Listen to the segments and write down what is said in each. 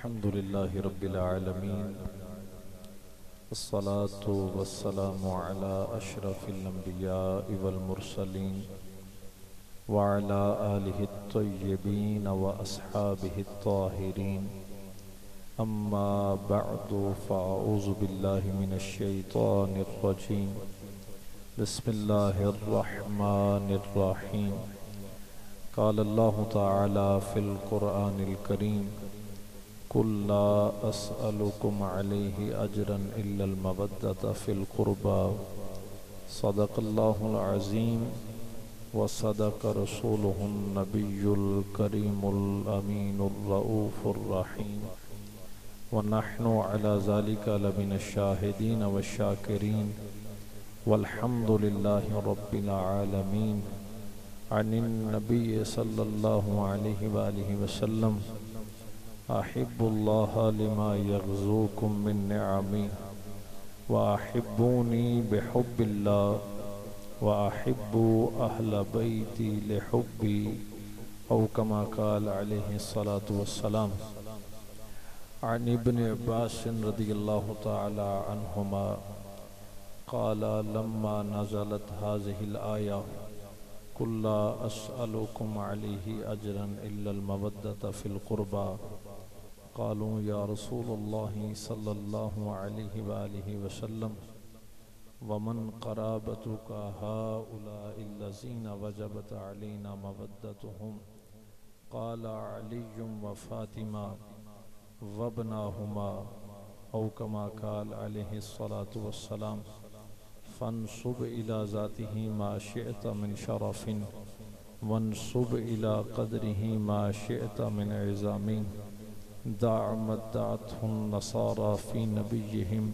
अल्हम्दुलिल्लाहि रब्बिल आलमीन अस्सलातु वस्सलामु अला अशरफिल अंबियाइ वल मुरसलीन व अला आलिहि त्तय्यिबीन व अस्हाबिहि त्ताहिरीन अम्मा बअदु फ़अऊज़ु बिल्लाहि मिनश शैतानिर रजीम बिस्मिल्लाहिर रहमानिर रहीम क़ाल अल्लाहु तआला फ़िल क़ुरआनिल करीम कुल ला अस्अलुकुम अलैहि अजरन इल्लल मवद्दत फ़िल क़ुरबा सदक़ल्लाहुल अज़ीम व सदक़ रसूलुहुन नबियुल करीमुल अमीनुर रऊफ़ुर रहीम व नहनु अला ज़ालिका लमिनश शाहिदीन व शाकिरीन वल्हम्दुलिल्लाहि रब्बिल आलमीन। अनिन नबी सल्लल्लाहु अलैहि व आलिहि वसल्लम अहिब्बुल्लाह लिमा यग़्ज़ूकुम मिन निअमी व अहिब्बूनी बिहुब्बिल्लाह व अहिब्बू अहल बैती लिहुब्बी औ कमा क़ाल अलैहि सलातु वस्सलाम। अन इब्न अब्बास रज़ियल्लाहु तआला अन्हुमा क़ाला लम्मा नज़लत हाज़िहिल आया कुल ला अस्अलुकुम अलैहि अजरन इल्लल मवद्दत फ़िल क़ुरबा क़ालू या रसूलल्लाहि सल्लल्लाहु अलैहि व आलिहि वसल्लम वमन क़राबतुका हाउलाइल्लज़ीना वजबत अलैना मवद्दतुहुम क़ाल अलियुम व फ़ातिमा वब्नाहुमा औ कमा क़ाल अलैहि सलातु वस्सलाम। फ़न्सुब इला ज़ातिही मा शिअत मिन शरफ़िन वन्सुब इला क़द्रिही मा शिअत मिन इज़ामी दअ मद्दअतहुन नसारा फ़ी नबिय्यिहिम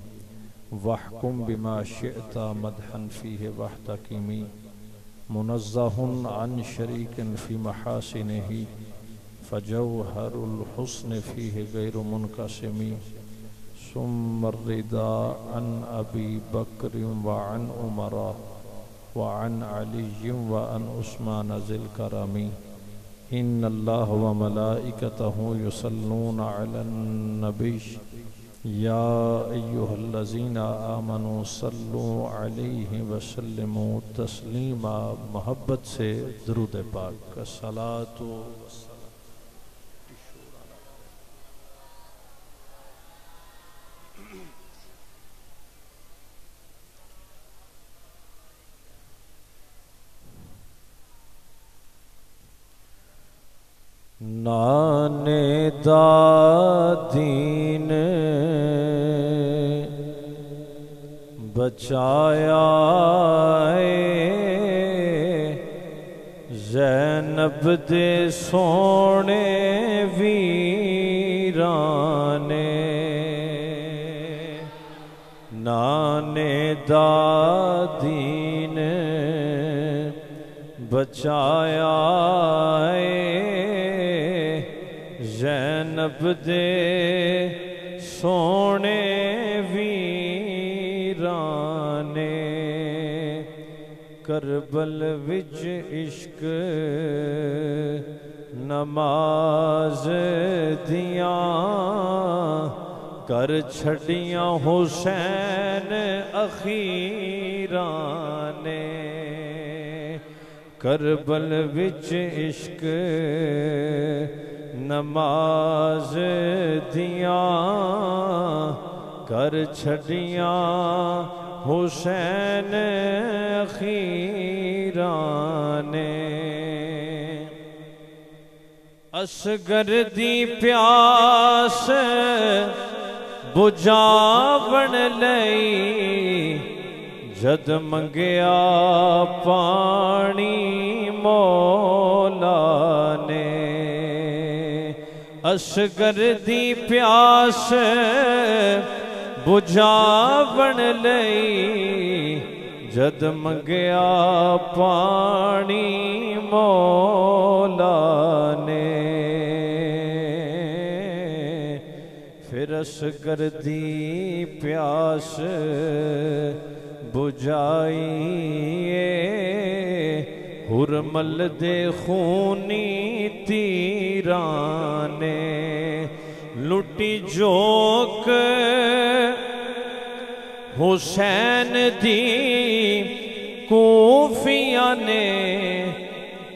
वहकुम बिमा शिअत मदहन फ़ीहि वहतकिमी मुनज़्ज़हुन अन शरीकिन फ़ी महासिनिही फ़जौहरुल हुस्न फ़ीहि गैरु मुनक़सिमी सुम्मर रिदा अन अबी बकर व अन उमर व अन अली व अन उस्मान ज़िल करमी इन्नल्लाह व मलाइकतहु युसल्लूना अलन नबी या अय्युहल्लज़ीना आमनू सल्लू अलैहि व सल्लिमू तस्लीमा। मोहब्बत से दुरूद पाक का सलातो नाने दादीन बचाया ज़ैनब दे सोने वीराने नाने दादीन बचाया ज़ैनब दे सोने वीराने करबल विच इश्क नमाज दियां कर छड़ियां हुसैन अखीराने करबल विच इश्क नमाज दियां कर छड़ियां हुसैन अखीराने असगर दी प्यास बुझावण लई जद मंगया पानी मौला ने असगर दी प्यास बुझावण लई जद मंगया पानी मौला ने फिर असगर दी प्यास बुझाई हुरमल दे खूनी तीराने लुटी जोक हुसैन दी कूफिया ने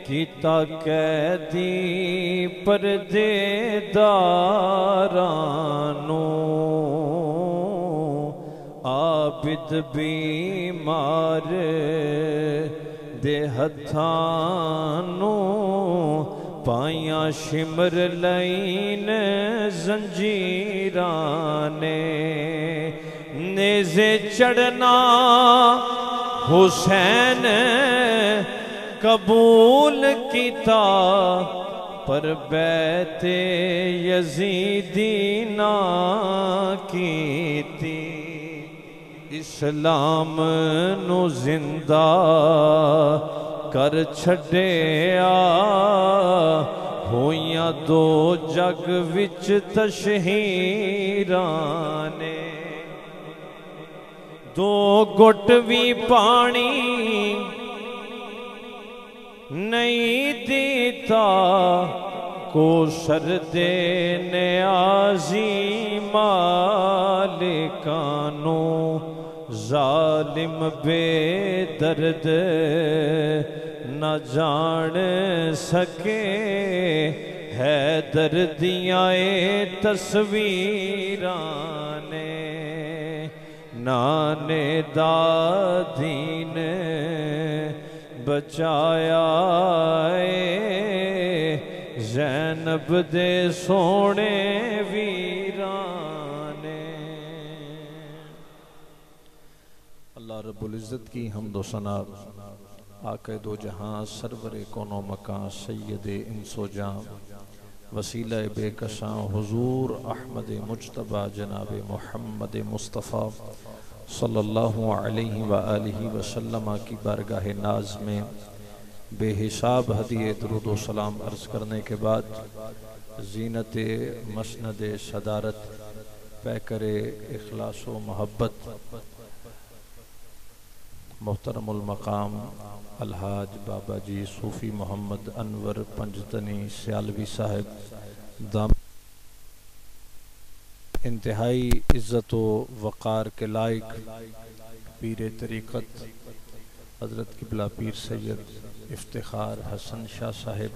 किता कैदी परदेदारानू आबिद बीमार दे हथानू पाया शिमर लईन जंजीराने नेज़े चढ़ना हुसैन कबूल किता पर बैते यजीदी ना कीती इस्लाम नु जिंदा कर छड़िया होइया दो जग विच तशहीराने दो गुट भी पानी नहीं देता को सरदे न्याजी मालिकानो जालिम बेदर्द न जान सके है दर्दियाए तस्वीराने नाने दादी ने बचाया ज़ैनब दे सोने वीराने। अल्लाह रब्बुल इज़्ज़त की हम्दो सना आक़े दो जहां सरवरे कोनो मकां सैयदे इंसो जां वसीला बेकसां हुजूर अहमद मुज्तबा जनाब मोहम्मद मुस्तफ़ा सल्लल्लाहु अलैहि व आलिहि वसल्लम की बारगाह नाज में बेहिसाब हदिये दुरूद व सलाम अर्ज़ करने के बाद ज़ीनत मसनद सदारत पैकर इखलास व मोहब्बत मोहतरमुल मकाम अलहाज बाबा जी सूफ़ी मोहम्मद अनवर पंजतनी सियालवी साहब दाम इंतहाई इज़्ज़त व वक़ार के लायक पीर तरीक़त हज़रत क़िबला पीर सैयद इफ्तिखार हसन शाह साहिब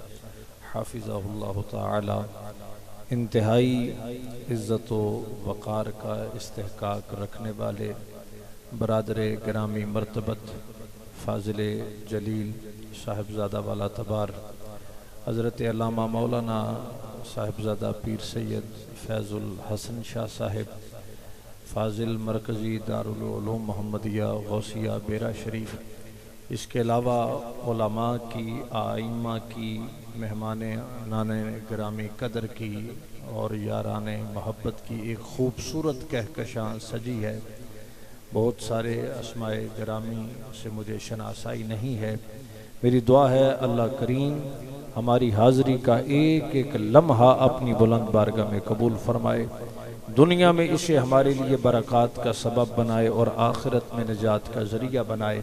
हाफिज़हुल्लाह ताला इंतहाई इज़्ज़त व वक़ार का इस्तेहक़ाक़ रखने वाले बरादरे ग्रामी मर्तबत फाजिल जलील साहिबजादा वाला तबार हज़रत अल्लामा मौलाना साहिबजादा पीर सैयद फैज़ुल हसन शाह साहिब फाजिल मरकज़ी दारुल उलूम मोहम्मदिया गौसिया बेरा शरीफ, इसके अलावा उलमा की आइम्मा की मेहमान नाने ग्रामी कदर की और याराने मोहब्बत की एक खूबसूरत कहकशां सजी है। बहुत सारे अस्माए ग्रामी से मुझे शनासाई नहीं है। मेरी दुआ है अल्लाह करीम हमारी हाज़री का एक एक लम्हा अपनी बुलंद बारगाह में कबूल फरमाए, दुनिया में इसे हमारे लिए बरक़ात का सबब बनाए और आखिरत में निजात का ज़रिया बनाए।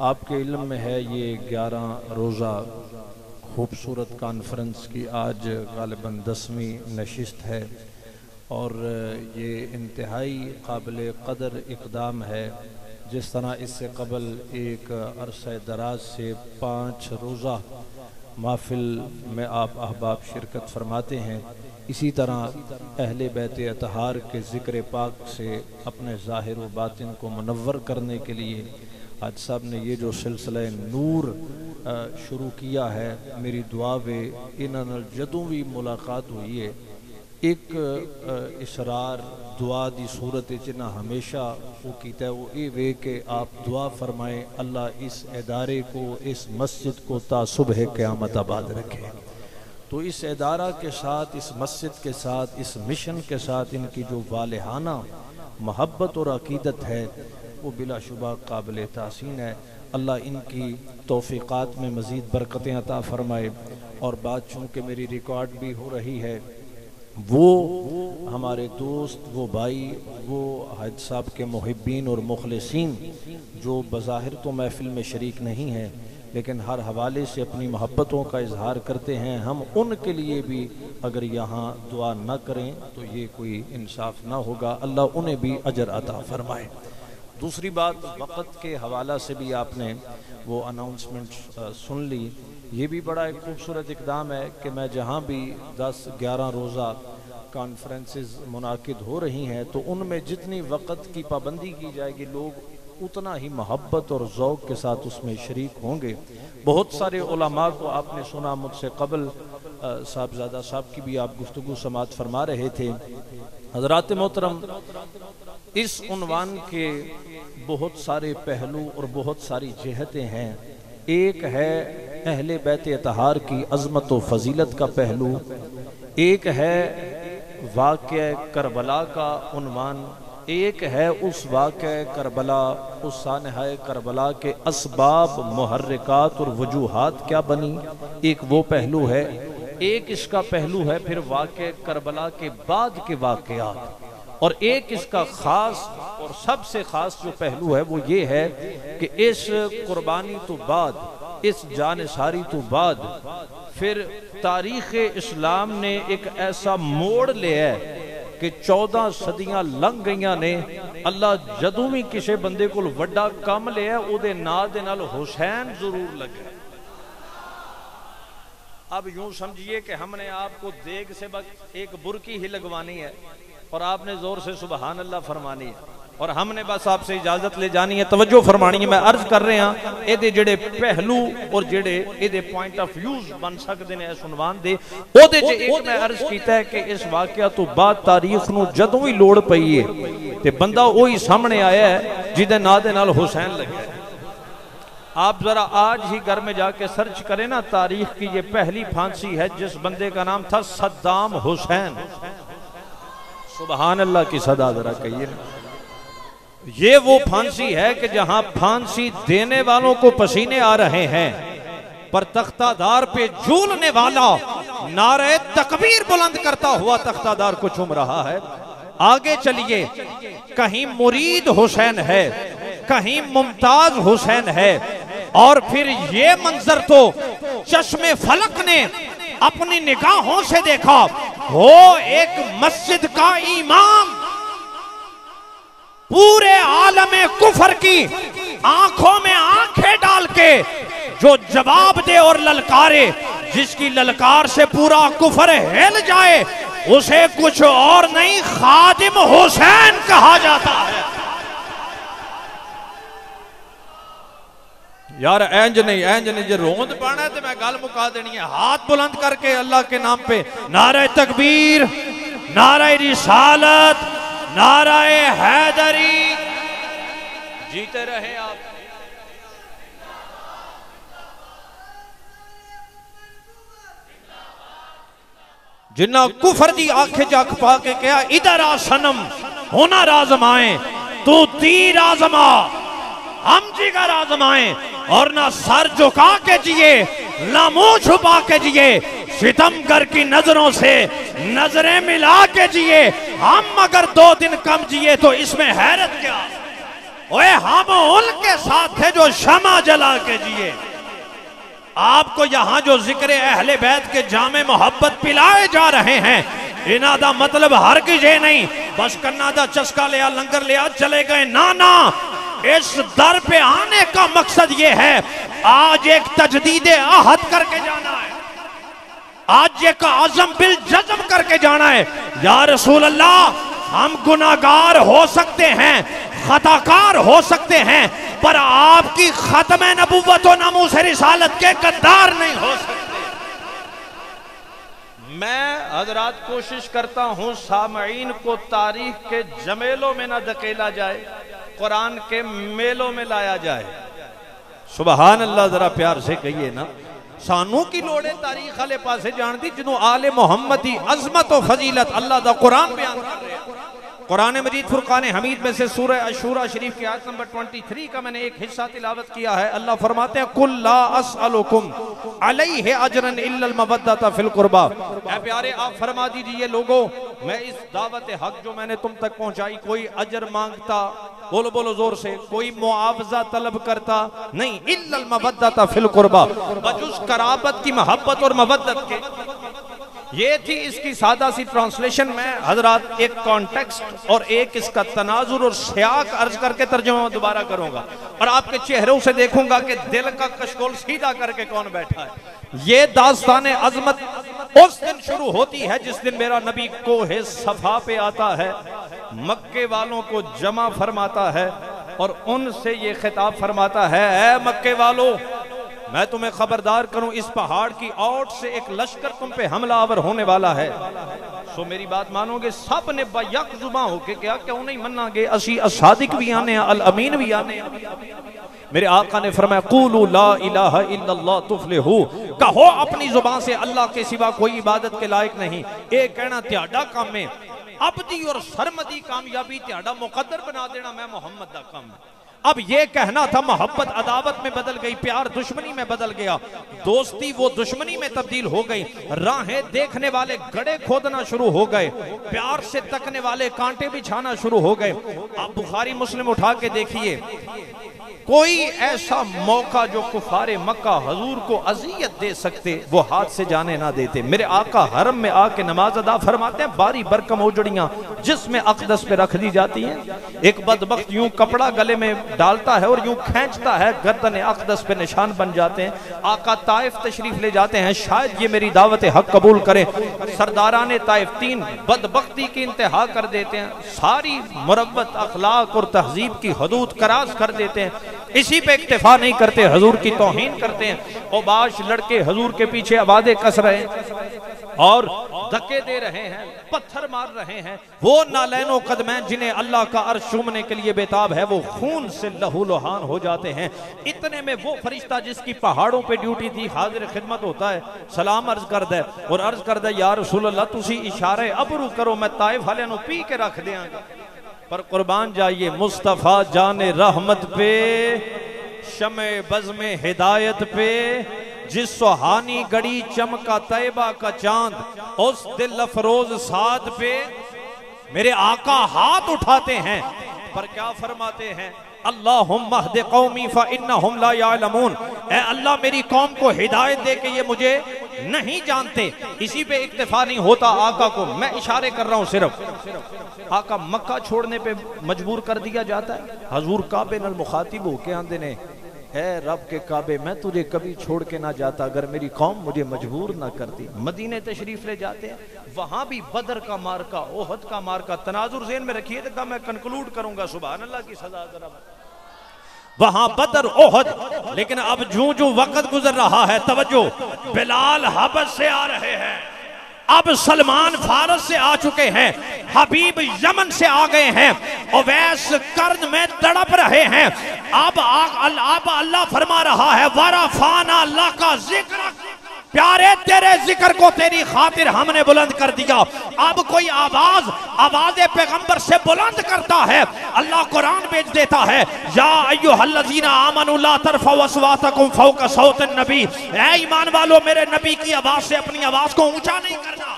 आपके इल्म में है ये 11 रोज़ा खूबसूरत कॉन्फ्रेंस की आज ग़ालिबन 10वीं नशिस्त है और ये इंतहाई काबिल क़दर इक़दाम है। जिस तरह इससे कबल एक अरसे दराज से 5 रोज़ा महफ़िल में आप अहबाब शिरकत फरमाते हैं, इसी तरह अहले बैत अतहार के ज़िक्र पाक से अपने ज़ाहिर व बातिन को मुनव्वर करने के लिए आज साहब ने ये जो सिलसिला नूर शुरू किया है, मेरी दुआ वे इन्होंने जदों भी मुलाकात हुई है एक इसरार दुआ दी सूरत च हमेशा वो कीता है वो ये वे के आप दुआ फरमाएं अल्लाह इस इदारे को, इस मस्जिद को ता सुबह क़यामत आबाद रखे। तो इस इदारा के साथ, इस मस्जिद के साथ, इस मिशन के साथ इनकी जो वालिहाना मोहब्बत और अकीदत है वो बिलाशुबा काबिल तासीन है। अल्लाह इनकी तौफ़ीक़ात में मज़ीद बरकतें अता फ़रमाए। और बात चूँकि मेरी रिकॉर्ड भी हो रही है, वो हमारे दोस्त, वो भाई, वो हाज साहब के मुहिब्बीन और मुखलिसीन जो बज़ाहिर तो महफ़िल में शरीक नहीं हैं लेकिन हर हवाले से अपनी मोहब्बतों का इजहार करते हैं। हम उनके लिए भी अगर यहाँ दुआ न करें तो ये कोई इंसाफ ना होगा। अल्लाह उन्हें भी अजर अता फरमाए। दूसरी बात, वक़्त के हवाला से भी आपने वो अनाउंसमेंट सुन ली। ये भी बड़ा एक खूबसूरत इक़दाम है कि मैं जहाँ भी 10-11 रोज़ा कॉन्फ्रेंसेस मुनाकिद हो रही हैं तो उनमें जितनी वक़्त की पाबंदी की जाएगी लोग उतना ही मोहब्बत और ज़ौक़ के साथ उसमें शरीक होंगे। बहुत सारे उलमा को आपने सुना, मुझसे कबल साहबजादा साहब की भी आप गुफ्तगू समात फरमा रहे थे। हज़रात मोहतरम, इस उन्वान के बहुत सारे पहलू और बहुत सारी जहतें हैं। एक है अहले बैत अतहार की अज़मत व फजीलत का पहलू, एक है वाक़या करबला का उन्वान, एक है उस वाक़या करबला, उस सानहाए करबला के असबाब, मुहर्रिकात और वजूहात क्या बनी, एक वो पहलू है। एक इसका पहलू है फिर वाक़या करबला के बाद के वाक़यात, और एक इसका ख़ास और सबसे ख़ास जो पहलू है वो ये है कि इस कुर्बानी तो बाद, इस जानिसारी तो बाद फिर तारीख़ इस्लाम ने एक ऐसा मोड़ लिया है कि 14 सदियां लंघ गईयां ने। अल्लाह जदों भी किसी बंदे को वड्डा काम लिया उहदे नाल दे नाल हुसैन जरूर लगे। अब यूं समझिए कि हमने आपको देग से बस एक बुरकी ही लगवानी है और आपने जोर से सुबहान अल्लाह फरमानी है और हमने बस आपसे इजाजत ले जानी है, तवज्जो फरमानी है। मैं अर्ज कर रहा हाँ, ये जेडे पहलू और जेडे ये पॉइंट ऑफ व्यूज बन सकते हैं इस उन्वान दे, ओदे च एक मैं अर्ज कीता है कि इस वाकया तो बाद तारीख नूं जदों भी लोड़ पई है ते बंदा वही सामने आया है जिहदे नां दे नाल हुसैन लगे। आप जरा आज ही घर में जाके सर्च करें ना, तारीख की ये पहली फांसी है जिस बंदे का नाम था सद्दाम हुसैन। सुबहान अल्लाह की सदा जरा कहिए ना। ये वो फांसी है कि जहां फांसी देने वालों को पसीने आ रहे हैं पर तख्तादार पे झूलने वाला नारे तकबीर बुलंद करता हुआ तख्तादार को चूम रहा है। आगे चलिए, कहीं मुरीद हुसैन है, कहीं मुमताज हुसैन है, और फिर ये मंजर तो चश्मे फलक ने अपनी निगाहों से देखा। वो एक मस्जिद का इमाम पूरे आलमे कुफर की आंखों में आंखें डाल के जो जवाब दे और ललकारे, जिसकी ललकार से पूरा कुफर हिल जाए, उसे कुछ और नहीं खादिम हुसैन कहा जाता है। यार इंज नहीं जो रोंद पाना है तो मैं गल मुका देनी है। हाथ बुलंद करके अल्लाह के नाम पे नारे तकबीर, नारे रिसालत, नाराए हैदरी, जीते रहे आप। जिन्ना कुफर दी आंखें जख पा के कहा इधर आ सनम, हुनर आजमाए, तू तीर आजमा, हम जिगर आजमाए, और ना सर झुका के जिए ना मुंह छुपा के जिए, सितमगर की नजरों से नजरें मिला के जिए। हम अगर 2 दिन कम जिए तो इसमें हैरत क्या। ओए हम उनके साथ थे जो शमा जला के जिए। आपको यहाँ जो जिक्र अहले बैत के जामे मोहब्बत पिलाए जा रहे हैं, इना दा मतलब हर किसी नहीं बस कन्ना दा चस्का लिया, लंगर लिया, चले गए। ना ना, इस दर पे आने का मकसद ये है आज एक तजदीदे आहद करके जाना है, आज एक आज़म बिल जज़्म करके जाना है। या रसूल अल्लाह, हम गुनाहगार हो सकते हैं, खताकार हो सकते हैं, पर आपकी खत्म नबुव्वत व नामूस रिसालत के गद्दार नहीं हो सकते। मैं हजरात कोशिश करता हूं सामईन को तारीख के जमेलों में ना धकेला जाए, कुरान के मेलों में लाया जाए। सुबहान अल्लाह, जरा प्यार से कहिए ना। सानू की लोड़ है तारीख वाले पासे जान दी, जिन्हों आले मोहम्मद की अजमत और फजीलत अल्लाह दा कुरान बयान कर रहे हैं। कुरान मजीद फुरकान हमीद में से सूरह अशूरा शरीफ की आयत नंबर 23 का मैंने एक हिस्सा तिलावत किया है। अल्लाह फरमाते हैं कुल ला अस्अलुकुम अलैहि अजरन इल्लल मवद्दता फिल कुर्बा। ऐ प्यारे, आप फरमा दीजिए लोगों, मैं इस दावत हक जो मैंने तुम तक पहुंचाई कोई अजर मांगता बोलो बोलो जोर से, कोई मुआवजा तलब करता नहीं, इल्लल मवद्दत फिल कुर्बा, बजुज कराबत की मोहब्बत और मवद्दत के। ये थी इसकी सादा सी ट्रांसलेशन। में हजरात एक कॉन्टेक्स्ट और एक इसका तनाजुर और सियाक अर्ज करके तर्जुमा दोबारा करूंगा और आपके चेहरों से देखूंगा कि दिल का कशकोल सीधा करके कौन बैठा है। ये दास्तान अजमत उस दिन शुरू होती है जिस दिन मेरा नबी कोहे सफा पे आता है, मक्के वालों को जमा फरमाता है और उनसे ये खिताब फरमाता है, ऐ मक्के वालों, मैं तुम्हें खबरदार करूं, इस पहाड़ की ओट से एक लश्कर तुम पे हमलावर होने वाला है। सो मेरी बात मानोगे? सब ने बयक जुबां होके क्या क्यों नहीं मनागे? असी असादिक भी आने, अल अमीन भी आने। मेरे आका ने फरमाया, क़ूलू ला इलाहा इल्लल्लाह तुफ्लिहू, कहो अपनी जुबान से अल्लाह के सिवा कोई इबादत के लायक नहीं। ये कहना त्याडा काम है, अबदी और सरमदी कामयाबी त्याडा मुकद्दर बना देना मैं मोहम्मद दा काम है। अब ये कहना था, मोहब्बत अदावत में बदल गई, प्यार दुश्मनी में बदल गया, दोस्ती वो दुश्मनी में तब्दील हो गई, राहें देखने वाले गड़े खोदना शुरू हो गए, प्यार से तकने वाले कांटे बिछाना शुरू हो गए। आप बुखारी मुस्लिम उठा के देखिए, कोई ऐसा मौका जो कुफारे मक्का हजूर को अजियत दे सकते वो हाथ से जाने ना देते। मेरे आका हरम में आके नमाज अदा फरमाते हैं, बारी बरकम उजड़ियां जिसमें अक़दस पे रख दी जाती हैं। एक बदबख्त यूं कपड़ा गले में डालता है और यूं खींचता है, गर्दन अक़दस पे निशान बन जाते हैं। आका ताइफ तशरीफ ले जाते हैं, शायद ये मेरी दावत हक कबूल करें। सरदारान ताइफ 3 बदबख्ती की इंतहा कर देते हैं, सारी मुरव्वत अखलाक और तहजीब की हदूद करास कर देते हैं। इसी पे इक्तिफा नहीं करते, हजूर की तौहीन करते हैं। ओबाश लड़के हजूर के पीछे आवाज़ें कस रहे हैं और धक्के दे रहे हैं, पत्थर मार रहे हैं। वो नालैनो कदमैन जिन्हें अल्लाह का अर्श चूमने के लिए बेताब है, वो खून से लहूलुहान हो जाते हैं। इतने में वो फरिश्ता जिसकी पहाड़ों पे ड्यूटी थी हाजिर खिदमत होता है, सलाम अर्ज कर दे और अर्ज कर दे, या रसूल अल्लाह तुसी इशारे अबरू करो, मैं ताइफ वाले नूं पी के रख देंगा। पर कुर्बान जाइए मुस्तफ़ा जाने रहमत पे, शमे बज़्मे हिदायत पे, जिस सुहानी गड़ी चमका तैबा का चांद, उस दिल अफरोज साद पे मेरे आका हाथ उठाते हैं। पर क्या फरमाते हैं? अल्लाहुम्मा हद कौमी फ़इन्नहुम ला यअलमून, ऐ अल्लाह मेरी कौम को हिदायत दे के ये मुझे नहीं जानते। इसी पे इक्तिफा नहीं होता आका को, मैं इशारे कर रहा हूँ सिर्फ। आका मक्का छोड़ने पे मजबूर कर दिया जाता है। हजूर काबे नल मुखातिब हो के आंदे ने, है रब के काबे मैं तुझे कभी छोड़ के ना जाता अगर मेरी कौम मुझे मजबूर ना करती। मदीने तशरीफ ले जाते हैं, वहां भी बदर का मार्का, ओहद का मार्का, तनाजुर ज़हन में रखिए तो मैं कंक्लूड करूंगा, सुभान अल्लाह की सजा जरा। वहां बदर ओहद, लेकिन अब जूं जूं वक्त गुजर रहा है, तवज्जो, बिलाल हबश से आ रहे हैं, अब सलमान फारस से आ चुके हैं, हबीब यमन से आ गए हैं, ओवैस कर्न में तड़प रहे हैं। अब अल्लाह फरमा रहा है, वरफाना लका जिक्र, प्यारे तेरे जिक्र को तेरी खातिर हमने बुलंद कर दिया। अब कोई आवाज पैगंबर से बुलंद करता है, अल्लाह कुरान भेज देता है, या अय्युहल्लज़ीना आमनू ला तरफ़ऊ अस्वातकुम फ़ौक़ सौतिन नबी, ऐ ईमान वालों मेरे नबी की आवाज से अपनी आवाज को ऊंचा नहीं करना।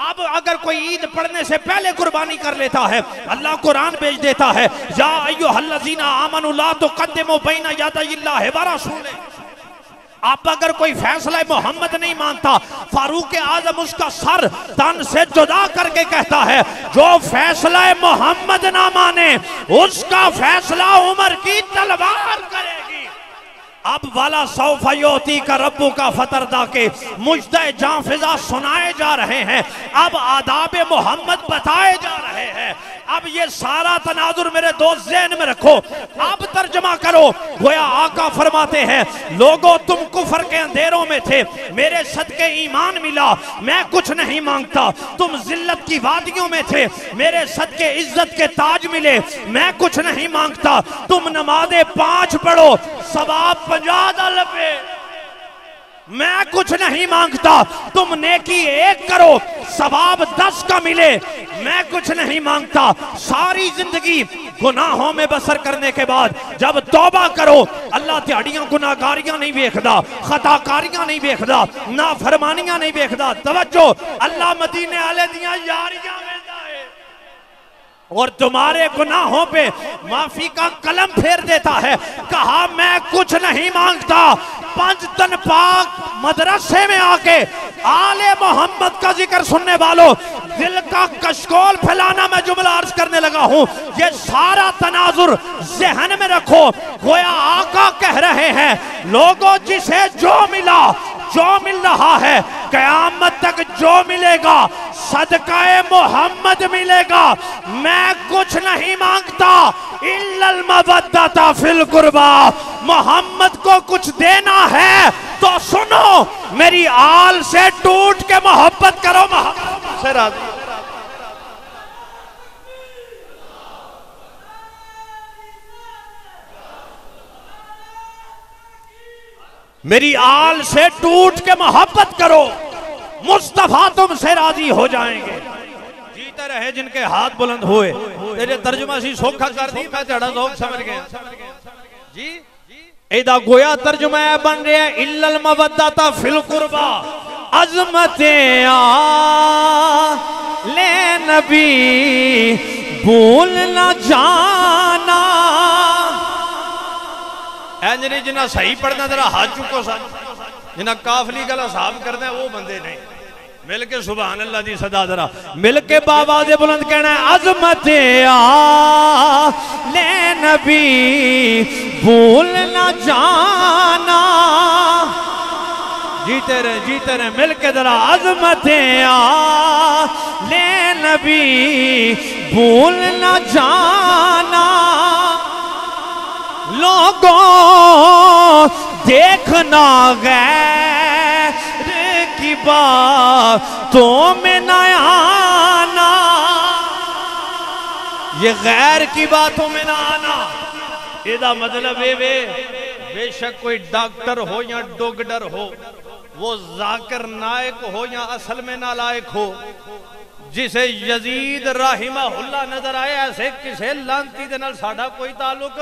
अब अगर कोई ईद पढ़ने से पहले कुर्बानी कर लेता है, अल्लाह कुरान भेज देता है, या अय्युहल्लज़ीना आमनू ला तुक़द्दिमू बैना यदायिल्लाहि व रसूलिही। अब अगर कोई फैसला मोहम्मद नहीं मानता, फारूक आजम उसका सर तन से जुदा करके कहता है, जो फैसला मोहम्मद ना माने उसका फैसला उमर की तलवार करेगी। अब वाला सौफयोती का रब्बू का फतरदा के मुजदे जाफिजा सुनाए जा रहे हैं, अब आदाब मोहम्मद बताए जा रहे हैं। अब ये सारा तनाजुर मेरे दोस्त ज़हन में रखो, अब तर्जमा करो। गोया आका फरमाते हैं, लोगों तुम कुफर के अंधेरों में थे, मेरे सदके ईमान मिला, मैं कुछ नहीं मांगता। तुम जिल्लत की वादियों में थे, मेरे सदके इज्जत के ताज मिले, मैं कुछ नहीं मांगता। तुम नमाज़े 5 पढ़ो, सवाब 50 दल पे, मैं कुछ नहीं मांगता। तुम नेकी 1 करो, सवाब 10 का मिले, मैं कुछ नहीं मांगता। सारी जिंदगी गुनाहों में बसर करने के बाद जब तौबा करो, अल्लाह त्याड़ियां गुनाहगारियां नहीं देखदा, खताकारियां नहीं देखदा, नाफरमानियां नहीं देखदा। तवज्जो, अल्लाह मदीने वाले दियां यारियां वेंदा है। और तुम्हारे गुनाहों पे माफी का कलम फेर देता है। कहा मैं कुछ नहीं मांगता। पंजतन पाक मदरसे में आके आले मोहम्मद का जिक्र सुनने वालों, दिल का कशकोल फैलाना मैं जुमला अर्ज करने लगा हूं। ये सारा तनाजुर ज़हन में रखो। गोया आका कह रहे हैं, लोगों जिसे जो मिला, जो मिल रहा है, कयामत तक जो मिलेगा सदकाए मोहम्मद मिलेगा। मैं कुछ नहीं मांगता इल्लल मवद्दता फिल कुर्बा। मोहम्मद को कुछ देना है तो सुनो, मेरी आल से टूट के मोहब्बत करो। मोहब्बत से राजी। मेरी आल से टूट के मोहब्बत करो, मुस्तफा तुमसे राजी हो जाएंगे। जीते रहे जिनके हाथ बुलंद हुए। तेरे तर्जुमा सी सोखा कर दी, मैं तेरा ज़ौक़ समझ गया जी। एदा गोया तर्जुमा बन रहा है, इल्लल मवद्दता फिल कुर्बा। अज़मते आले नबी भूल न जाना। नहीं जिन्हें सही पढ़ना जरा हाथ चुको सन, जिन्हें काफली का हिसाब करना है वो बंदे नहीं। मिल के सुभान अल्लाह दी सदा जरा मिल के बाबा दे बुलंद कहना है, अज़मते आले नबी भूल न जाना। जीते रहे मिल के जरा, अज़मते आले नबी भूल न जाना। लोगों देखना गैर की बातों में न आना। ये गैर की बातों में न आना, इसका मतलब ये बेशक कोई डॉक्टर हो या डॉक्टर हो, वो जाकिर नायक हो या असल में नालायक हो, जिसे यजीद राहिमहुल्लाह नजर आए, ऐसे किसे लांती दे नाल साडा कोई ताल्लुक।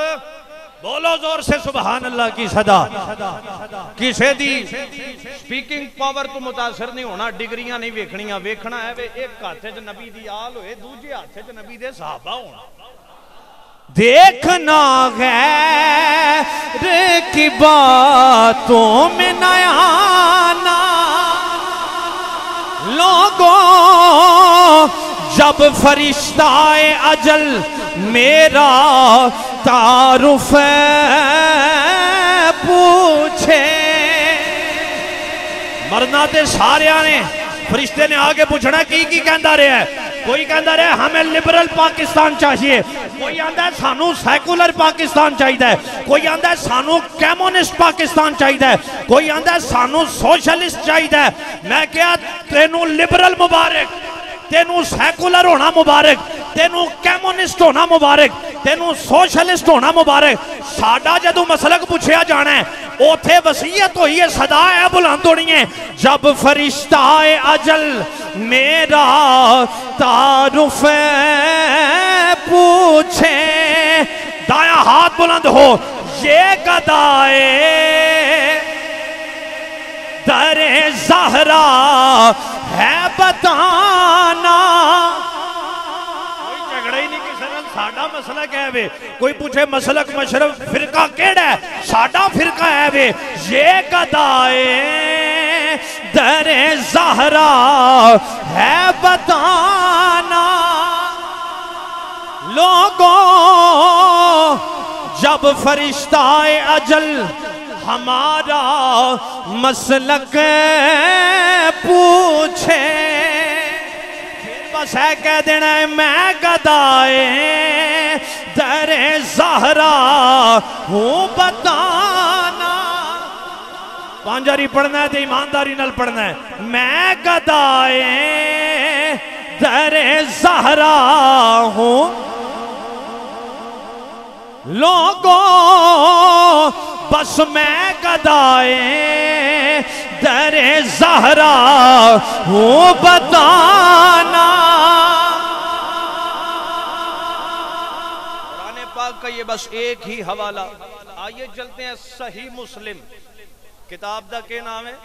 बोलो जोर से सुभान अल्लाह की सदा। किसे दी स्पीकिंग पावर तो मुतासर नहीं होना, डिग्रियां नहीं वेखनियां। वेखना है वे एक हाथ च नबी दी आल होए, दूजे हाथ च नबी दे सहाबा होना। देखना गैर की बातों में न आना। लोगों जब फरिश्ताए अजल मेरा तारुफ पूछे। मरना ते सारिया ने, फरिश्ते ने आगे पूछना की कहता रहा है। कोई कहता रहा हमें लिबरल पाकिस्तान चाहिए, कोई आंदा है सानू सैकुलर पाकिस्तान चाहिए, कोई आंदा है सानू कम्युनिस्ट पाकिस्तान चाहिए, कोई आंदा है सानू सोशलिस्ट चाहिए। मैं क्या तेनू लिबरल मुबारक, तेनू सैकुलर होना मुबारक, तेनू कम्युनिस्ट होना मुबारक, तेनू सोशलिस्ट होना मुबारक। साडा जदों मसलक पूछया जाना है, ओथे वसीयत हुई है, सदा है बुलंद होनी है, जब फरिश्ताए अजल मेरा तारुफ पूछे। दाया हाथ बुलंद हो, ये गदाए दरे ज़हरा है बताना। कोई झगड़ा ही नहीं किसी नाल, साडा मसला क्या है वे। कोई पूछे मसलक मशरफ फिरका केड़ा है, साडा फिरका है वे। ये गदाए दरे ज़हरा है बताना। लोगों जब फरिश्ताए अजल हमारा मसलक पूछे, बस है कह देना है मैं गदाए दरे ज़हरा हूँ बताना। पांजारी पढ़ना है तो ईमानदारी नाल पढ़ना है। मैं गदाए दरे ज़हरा हूँ। लोगों बस मैं गदाए दरे ज़हरा हूँ बताना। कुरान पाक का ये बस एक ही हवाला। आइए चलते हैं सही मुस्लिम किताब दा के नाम है।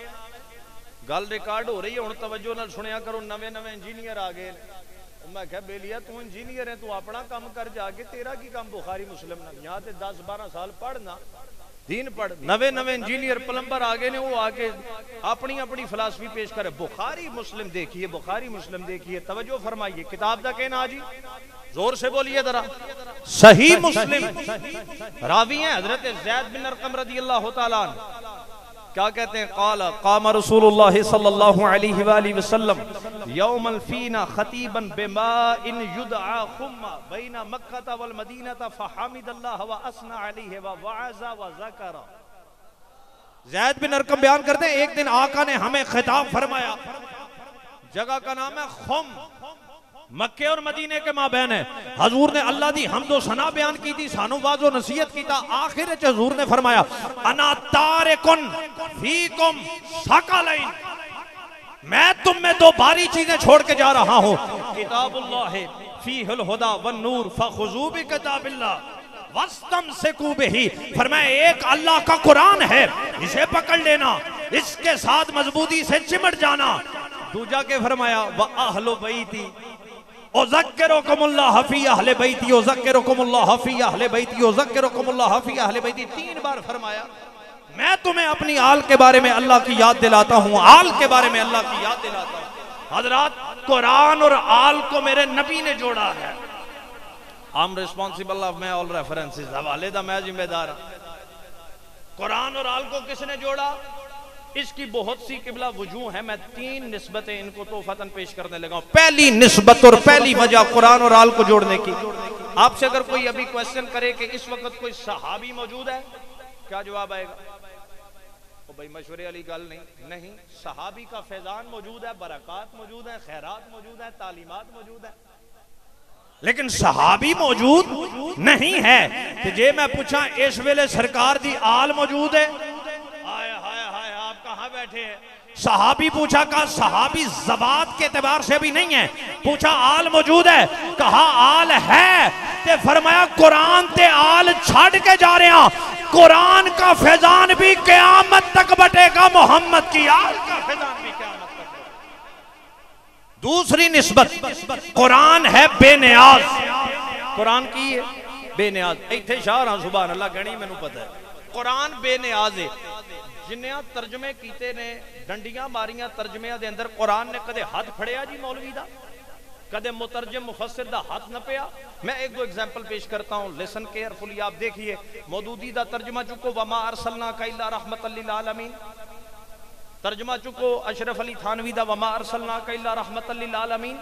गल रिकॉर्ड हो रही है, हुण तवज्जो नाल सुनिया करो। नवे नवे इंजीनियर आ गए, मैं क्या बेलिया तू इंजीनियर है, तू अपना काम कर जाके, तेरा की काम बुखारी मुस्लिम ना। यहाँ ते 10-12 साल पढ़ना दीन पढ़, नवे नवे इंजीनियर प्लम्बर आगे ने, वो आके अपनी अपनी फिलासफी पेश करे। बुखारी मुस्लिम देखिए, बुखारी मुस्लिम देखिए, तवज्जो फरमाइए, किताब दा कहना जी, जोर से बोलिए जरा। सही मुस्लिम रावी हैं हजरत ज़ैद बिन अरकम रदियल्लाहु ताला अन्हु, क्या कहते हैं, क़ाला क़ाम रसूलुल्लाह सल्लल्लाहु अलैहि वआलिहि वसल्लम यौमल फीना खतीबन बिमाइन युदआ खुम्मा बैना मक्का वल मदीना फहमिदल्लाह व असना अलैहि व वअज़ा व ज़करा। ज़ैद बिन अरकम बयान करते हैं, एक दिन आका ने हमें खिताब फरमाया, जगह का नाम है खुम, मक्के और मदीने के माबैन है। हजूर ने अल्लाह दी हम्दो सना बयान की थी, सानू वाजो नसीहत की था। आखिर च हजूर ने फरमाया, अना तारिकुन फीकुम सकलैन, मैं तुम में दो भारी चीजें छोड़ के जा रहा हूं, किताबुल्लाह फीहुल हुदा वन नूर फखुजू बि किताबिल्लाह वस्तमसिकू बिही। फरमाया, एक अल्लाह का कुरान है, इसे पकड़ लेना, इसके साथ मजबूती से चिमट जाना। दूजा के फरमाया, व अहलु बैती उज़क्किरुकुमुल्लाह फी अहले बैती उज़क्किरुकुमुल्लाह फी अहले बैती उज़क्किरुकुमुल्लाह फी अहले बैती। 3 बार फरमाया, मैं तुम्हें अपनी आल के बारे में अल्लाह की याद दिलाता हूँ, आल के बारे में अल्लाह की याद दिलाता हूँ। हजरात, कुरान और आल को मेरे नबी ने जोड़ा है। I am responsible of my all references, हवाले दा मैं जिम्मेदार हूं। कुरान और आल को किसने जोड़ा, इसकी बहुत सी किबला वजूह है। मैं 3 निस्बतें इनको तोहफतन पेश करने लगा हूं। पहली निस्बत और पहली वजह कुरान और आल को जोड़ने की, आपसे अगर कोई अभी क्वेश्चन करे कि इस वक्त कोई सहाबी मौजूद है, क्या जवाब आएगा? तो भाई मशवरे वाली गल नहीं, सहाबी का फैजान मौजूद है, बरकत मौजूद है, खैरात मौजूद है, तालीमात मौजूद है, लेकिन सहाबी मौजूद नहीं है। तो जे मैं पूछा इस वेले सरकार दी आल मौजूद है, हाय हाय हाय आप कहां बैठे हैं? सहाबी पूछा, कहा सहाबी ज़बात के एतबार से भी नहीं है। पूछा आल मौजूद है, कहा आल है। ते फरमाया, कुरान ते आल छड़ के जा रहे हैं, कुरान का फैजान भी क़यामत तक बटेगा, मोहम्मद की आल का फैजान भी क़यामत तक बटेगा। दूसरी निस्बत, कुरान है बेनियाज, कुरान की है बेनियाज। इत्थे शाह रहा सुभान अल्लाह गणी, मैनू पता है कुरान बेनियाज है। जिन्हें तर्जमे कीते ने, डंडियां मारियां तर्जमिया दे अंदर, कुरान ने कदे हाथ फड़िया जी मौलवी दा, कदे मुतरजम मुफस्सिर दा हाथ न पिया। मैं 1-2 एग्जांपल पेश करता हूं, लिसन केयरफुली, आप देखिए। मौदूदी दा तर्जमा चुको, वमा अरसलनाका इल्ला रहमतल लिल आलमीन। तर्जमा चुको अशरफ अली थानवी दा, वमा अरसलनाका इल्ला रहमतल लिल आलमीन।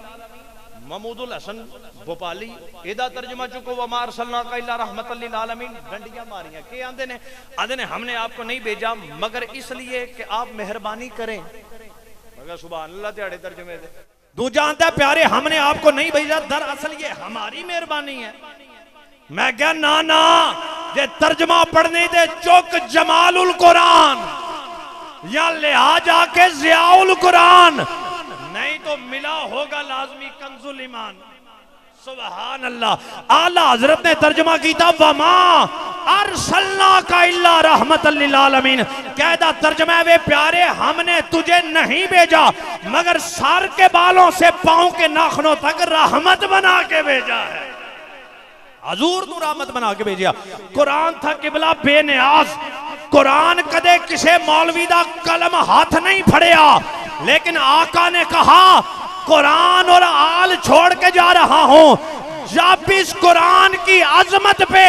महमूदुल हसन भोपाली एदा तर्जमा चुको, वमा अरसलनाका इल्ला रहमतल लिल आलमीन। डंडियां मारियां के आंदे ने, आंदे ने हमने आपको नहीं भेजा मगर इसलिए कि आप मेहरबानी करें। मगर सुभान अल्लाह तेरे तर्जमे दे। दूजा आंदा, प्यारे हमने आपको नहीं भेजा, दरअसल ये हमारी मेहरबानी है। मैं क्या ना ना, ये तर्जमा पढ़ने दे चौक जमालुल कुरान या लिहाज आके ज़ियाउल कुरान, नहीं तो मिला होगा लाजमी कंजुल ईमान। सुभान अल्लाह। आला हजरत ने तर्जमा किया, वमा अरसलनाका इल्ला रहमतल लिल आलमीन। कहता तर्जमा है, वे प्यारे हमने तुझे नहीं भेजा मगर सर के बालों से पांव के नाखूनों तक रहमत बना के भेजा है। हजूर तू रहमत बना के भेजा। कुरान था किबला बेनियाज। कुरान कदे किसे मौलवी दा कलम हाथ नहीं फड़िया, लेकिन आका ने कहा कुरान और आल छोड़ के जा रहा हूं। जब इस कुरान की अजमत पे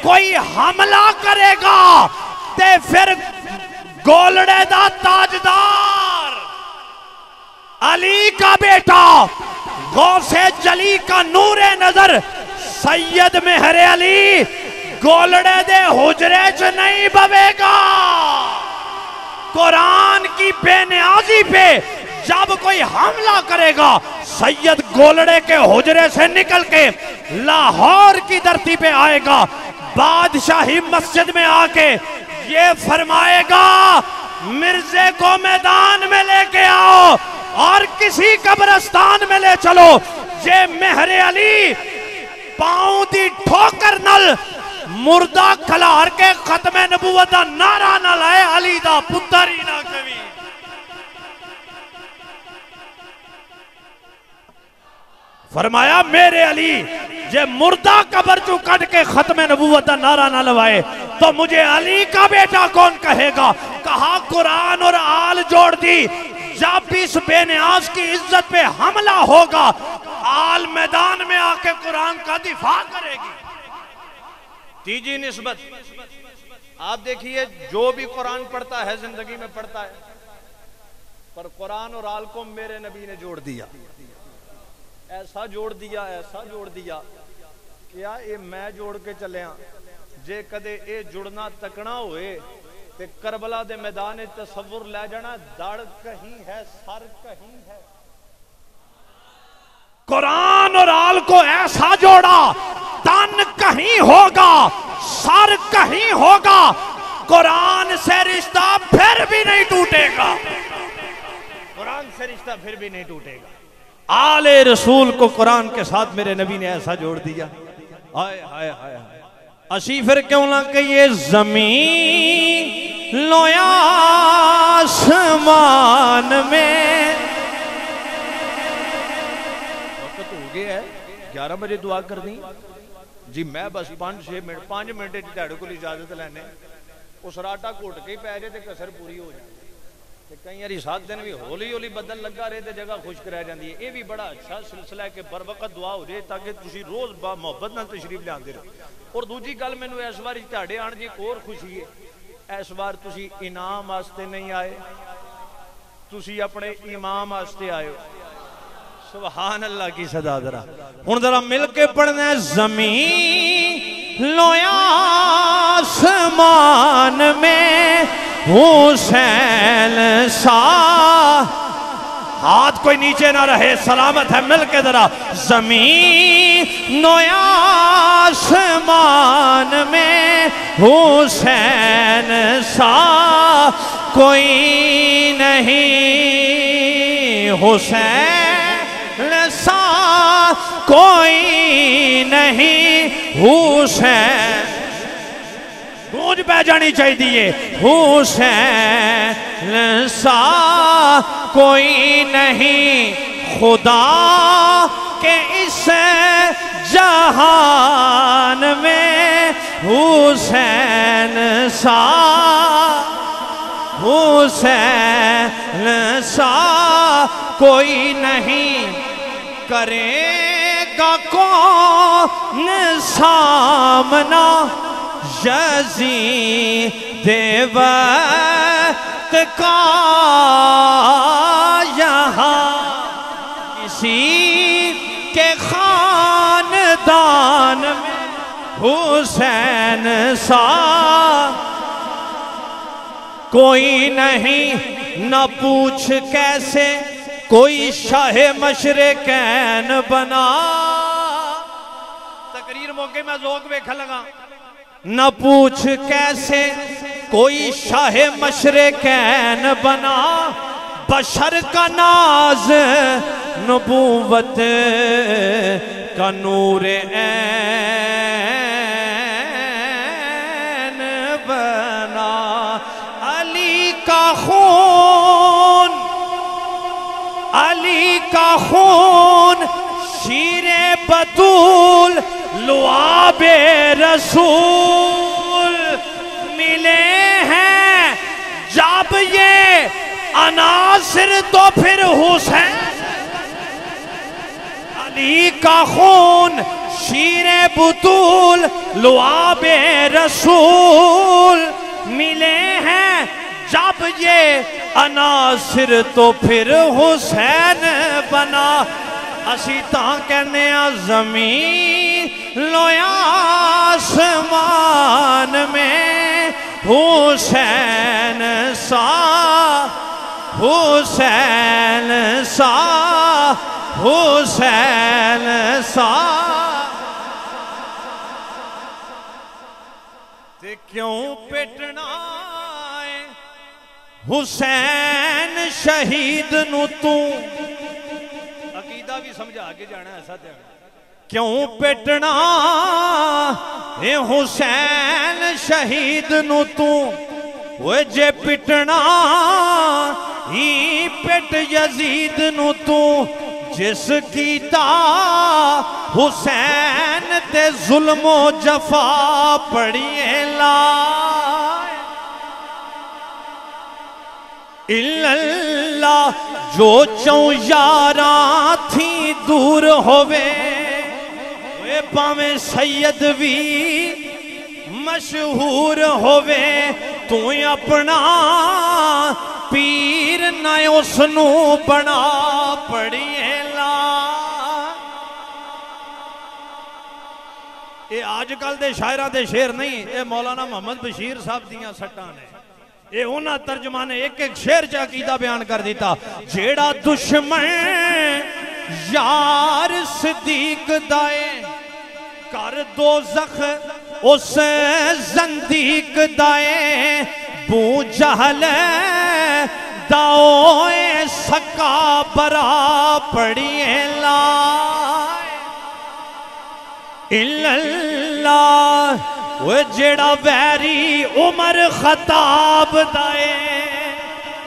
कोई हमला करेगा ते फिर गोलड़े दा ताजदार, अली का बेटा, गौसे जली का नूरे नजर, सैयद मेहर अली गोलड़े दे हुजरे च नहीं बवेगा। कुरान की बेनियाजी पे जब कोई हमला करेगा, सैयद गोलड़े के हुजरे से निकल के लाहौर की धरती पे आएगा, बादशाही मस्जिद में आके ये फरमाएगा मिर्जे को मैदान में लेके आओ और किसी कब्रिस्तान में ले चलो। जे मेहरे अली पांव दी ठोकर नल मुर्दा खलार के खत्मे नबूवत दा नारा ना लाए, अली दा पुत्तर ही ना कभी। फरमाया मेरे अली जे मुर्दा कबर चू कट के खत्म नबूवत का नारा ना लवाए तो मुझे अली का बेटा कौन कहेगा। कहा कुरान और आल जोड़ दी, जब इस बेनियाज की इज्जत पे हमला होगा आल मैदान में आके कुरान का दिफा करेगी। तीजी निस्बत आप देखिए, जो भी कुरान पढ़ता है जिंदगी में पढ़ता है, पर कुरान और आल को मेरे नबी ने जोड़ दिया, ऐसा जोड़ दिया, ऐसा जोड़ दिया। क्या ये मैं जोड़ के चलिया, जे कदे ये जुड़ना तकना होए ते करबला दे मैदान तसव्वुर ले जाना, दड़ कहीं है सर कहीं है। कुरान और आल को ऐसा जोड़ा, तन कहीं होगा सर कहीं होगा, कुरान से रिश्ता फिर भी नहीं टूटेगा, कुरान से रिश्ता फिर भी नहीं टूटेगा। आले रसूल को कुरान के साथ मेरे नबी ने ऐसा जोड़ दिया। हाय हाय हाय हाय, असी फिर क्यों ना कहिए जमीन लोया आसमान में। वक्त हो गया है, 11 बजे दुआ कर दी जी। मैं बस 5 मिनट को इजाजत लैने, उस राटा घुट के पै जाए तो कसर पूरी हो जाए। कई बार 7 दिन भी हौली हौली बदल लगा रहे तो जगह खुश्क रह जाती है। यह भी बड़ा अच्छा सिलसिला है कि बर वक्त दुआ हो जाए ताकि तुम रोज बा मुहब्बत नाल तशरीफ लियाते रहो। और दूजी गल मैनू इस बार तुहाडे आने की एक होर खुशी है, इस बार तुसी इनाम वास्ते नहीं आए, तुसी अपने इमाम वास्ते आए हो। सुभान अल्लाह की सदा जरा हुण जरा मिल के पढ़ना है। जमीन लोया आसमान में हुसैन सा, हाथ कोई नीचे ना रहे, सलामत है, मिल के जरा। जमीन नोया आसमान में हुसैन सा कोई नहीं, हुसैन सा कोई नहीं, हुसैन गूंज पै जानी चाहिए, हुसैन सा कोई नहीं, खुदा के इस जहान में हुसैन सा, हुसैन सा कोई नहीं, करेगा कौन सामना यज़ीद वक्त का यहाँ, किसी के खानदान में हुसैन सा कोई नहीं। न पूछ कैसे कोई शाहे मशरिकैन बना, तकरीर मौके में जोक वेखन लगा। न पूछ कैसे कोई शाहे मशरिकैन बना, बशर का नाज नबूवत का नूर ऐन बना, अली का खून, अली का खून शीरे बतूल लुआबे रसूल मिले हैं, जब ये अनासिर तो फिर हुसैन। अली का खून शीरे बतूल लुआबे रसूल मिले हैं, जब ये अनासिर तो फिर हुसैन बना। असी तां कहने जमीन लोया आसमान में हुसैन सा, हुसैन सा, हुसैन सा। ते क्यों पिटना है हुसैन शहीद नू तू, अकीदा भी समझा के जाना ऐसा ध्यान। क्यों पिटना ए हुसैन शहीद नू तू, वो जे पिटना ही पिट यजीद नू तू, जिस कीता हुसैन ते जुल्मो जफा पड़िए ला इल्लल्लाह जो चौ यारा थी दूर होवे वे पावे सैयद भी मशहूर होवे तू अपना पीर न उसनू बना पड़िएला। ये आजकल दे शायरां दे शेर नहीं, ये मौलाना मोहम्मद बशीर साहब दियां सट्टां ने। ये उन्हां तर्जमा ने एक एक शेर च अकीदा बयान कर दिता। जेड़ा दुश्मन यार सिद्दीक दाए कर दो जख उस जंदीक दाए बू जहल दाओए सका बरा पड़िए ला इल्लल्लाह वो जेड़ा वैरी उमर खताब दाए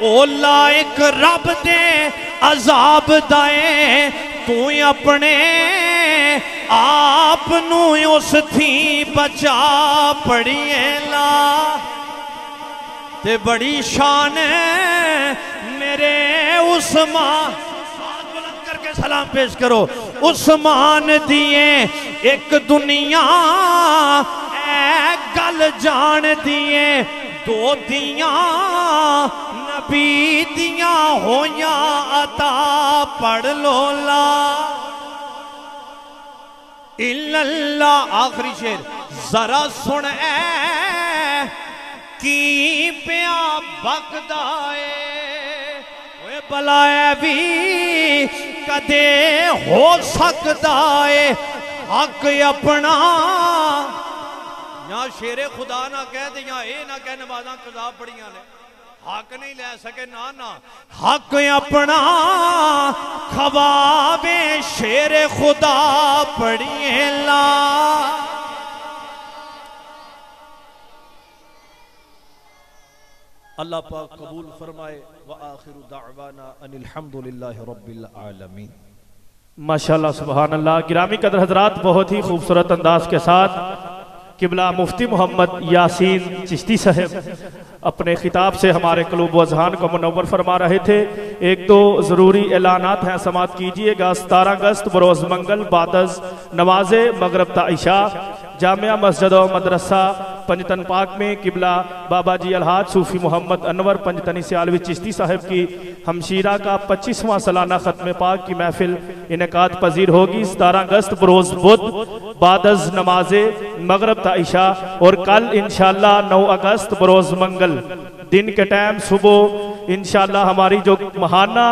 ओ लायक रब दे अजाब दाए तू अपने आप नू उस थी बचा पड़िए ला ते बड़ी शान मेरे उस्मान बुलंद करके सलाम पेश करो उस्मान दिए एक दुनिया गल जान दिए दो दिया नबी दिया होया अता पढ़ लो ला इल्लल्लाह। आखिरी शेर जरा सुन की प्या बकदाए वे बलाया भी कदे हो सकता है हक अपना या शेरे खुदा ना कह दे या ये ना कह नमाज़ां कज़ा पढ़ियां ने हक नहीं ले सके ना ना हक अपना खवाबे शेरे खुदा पढ़िए ला। अल्लाह पाक कबूल फरमाए व आखिरु दाअवाना अनिल हम्दुलिल्लाहि रब्बिल आलमीन। माशाअल्लाह सुभान अल्लाह। गिरामी कदर हजरात, बहुत ही खूबसूरत अंदाज के साथ किबला मुफ्ती मोहम्मद यासीन चिश्ती साहब अपने खिताब से हमारे क़ुलूब व अज़हान को मुनव्वर फरमा रहे थे। एक तो ज़रूरी ऐलानात हैं, समात कीजिएगा। 17 अगस्त बरोज़ मंगल बादज़ नमाज मगरब ता इशा जामिया मस्जिद व मदरसा पंजतन पाक में किबला बाबा जी अलहाज सूफी मोहम्मद अनवर पंजतनी सियालवी चिश्ती साहब की हमशीरा का 25वां सालाना ख़त्म पाक की महफिल इनेकाद पजीर होगी 17 अगस्त बरोज़ बुध बादज़ नमाज मगरब ता इशा और कल इंशाअल्लाह 9 अगस्त बरोज़ मंगल दिन के टाइम सुबह इंशाअल्लाह हमारी जो महाना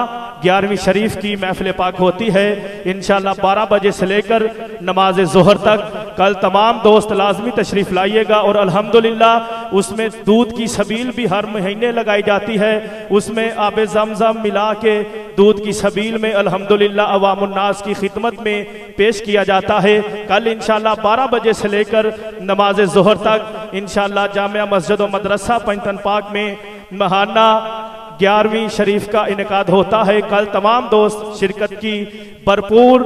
11वीं शरीफ की महफिल पाक होती है इंशाअल्लाह 12 बजे से लेकर नमाज ज़ोहर तक। कल तमाम दोस्त लाजमी तशरीफ लाइएगा और अल्हम्दुलिल्लाह उसमें दूध की सबील भी हर महीने लगाई जाती है। उसमें आब ज़मज़म मिला के दूध की सबील में अल्हम्दुलिल्लाह अवामुन्नास की खिदमत में पेश किया जाता है। कल इंशाअल्लाह 12 बजे से लेकर नमाज ज़ोहर तक इंशाअल्लाह जामिया मस्जिद व मदरसा पंजतन पाक में महाना 11वीं शरीफ का इनेकाद होता है। कल तमाम दोस्त शिरकत की भरपूर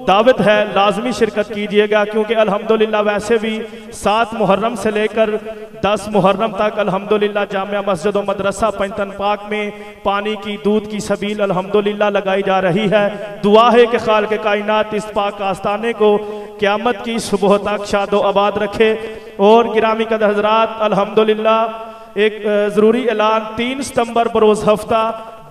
दावत है, लाजमी शिरकत कीजिएगा क्योंकि अल्हम्दुलिल्लाह वैसे भी 7 मुहर्रम से लेकर 10 मुहर्रम तक अल्हम्दुलिल्लाह जामिया मस्जिद व मदरसा पंजतन पाक में पानी की दूध की सबील अल्हम्दुलिल्लाह लगाई जा रही है। दुआ है कि खालिक कायनात इस पाक आस्ताने को क़यामत की सुबह तक शादो आबाद रखे। और गिरामी कदर हज़रात, अल्हम्दुलिल्लाह एक ज़रूरी ऐलान 3 सितंबर बरोज़ हफ्ता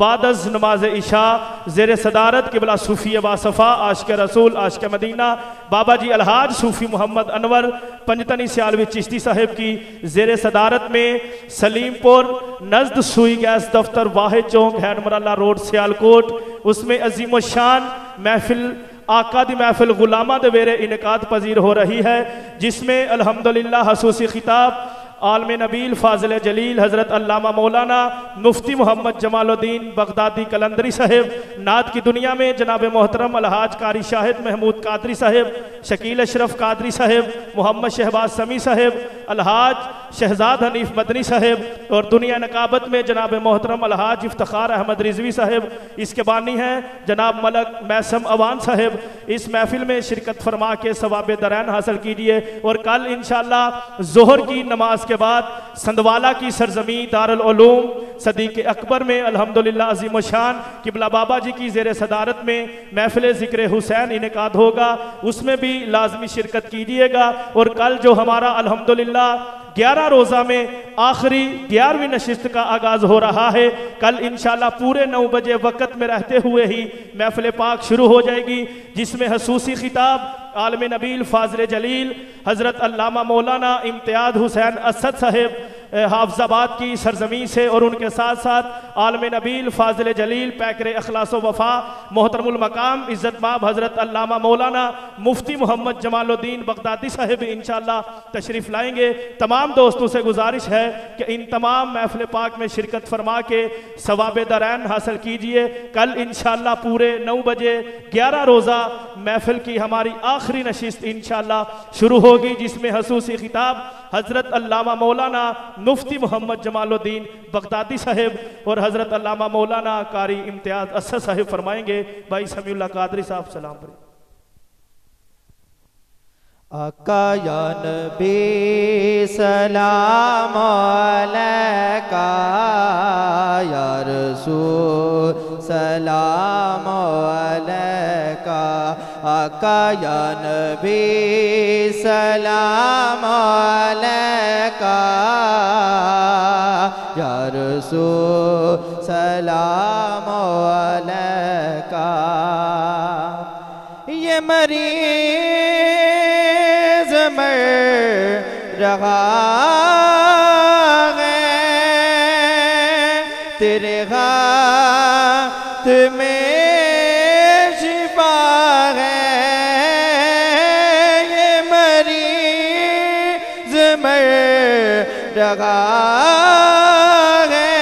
बादज़ नमाज इशा ज़ेर सदारत किबला सूफ़ी बासफ़ा आशिक़ रसूल आशिक़ मदीना बाबा जी अलहाज सूफ़ी मोहम्मद अनवर पंजतनी सियालवी चिश्ती साहब की ज़ेर सदारत में सलीमपुर नज़द सुई गैस दफ्तर वाहिद चौक हैदमरल्ला रोड सियालकोट उसमें अजीम शान महफिल आका दी महफिल गुलामा दे वेरे इनेकाद पजीर हो रही है जिसमें अल्हम्दुलिल्लाह हसूसी खिताब आलम नबील फाजिल जलील हज़रत अल्लामा मौलाना मुफ्ती मोहम्मद जमालुद्दीन बगदादी कलंदरी साहिब, नात की दुनिया में जनाब मोहतरम अलहाज कारी शाहिद महमूद कादरी साहिब, शकील अशरफ कादरी साहिब, मोहम्मद शहबाज समी साहिब, अलहाज शहजाद हनीफ मदनी साहिब और दुनिया नकाबत में जनाब मोहतरम अलहाज इफ्तिखार अहमद रिजवी साहिब। इसके बानी हैं जनाब मलक मैसम अवान साहिब। इस महफिल में शिरकत फरमा के सवाब दरैन हासिल कीजिए और कल इंशाअल्लाह जोहर की नमाज के बाद संदवाला की सरजमी दारुल उलूम सदीक अकबर में अल्हम्दुलिल्लाह अज़ीम शान किबला बाबा जी की ज़ेर सदारत में महफिल ज़िक्र हुसैन इनेकाद होगा, उसमें भी लाजमी शिरकत कीजिएगा। और कल जो हमारा अल्हम्दुलिल्लाह 11 रोज़ा में आखिरी 11वीं नशिस्त का आगाज हो रहा है, कल इंशाल्लाह पूरे 9 बजे वक़्त में रहते हुए ही महफिल पाक शुरू हो जाएगी, जिसमें हसूसी खिताब आलम नबील फाजिल जलील हज़रत अल्लामा मौलाना इम्तियाज़ हुसैन असद साहिब हाफजाबाद की सरजमी से और उनके साथ साथ आलम नबील फाजिल जलील पैकर अखलास वफ़ा मोहतरमुल मकाम इज़्ज़त माब हज़रत अल्लामा मौलाना मुफ्ती मोहम्मद जमालुद्दीन बगदादी साहिब इंशाअल्लाह तशरीफ़ लाएंगे। तमाम दोस्तों से गुजारिश है कि इन तमाम महफिल पाक में शिरकत फरमा के सवाब दरैन हासिल कीजिए। कल इंशाअल्लाह पूरे 9 बजे 11 रोज़ा महफिल की हमारी आखिरी नशिस्त इंशाअल्लाह शुरू होगी, जिसमें हसूसी खिताब हज़रत अल्लामा मौलाना मुफ्ती मोहम्मद जमालुद्दीन बगदादी साहिब और हज़रत अल्लामा मौलाना कारी इम्तियाज़ असद साहिब फरमाएंगे। भाई समीउल्लाह कादरी साहब सलाम करें। आका या नबी सलाम अलैका या रसूल सलाम अलैका, आका या नबी सलाम अलैका या रसूल सलाम अलैका। ये मरीज़ मर रहा है तेरे हाथ में शिफा है, ये मरीज़ मर रहा है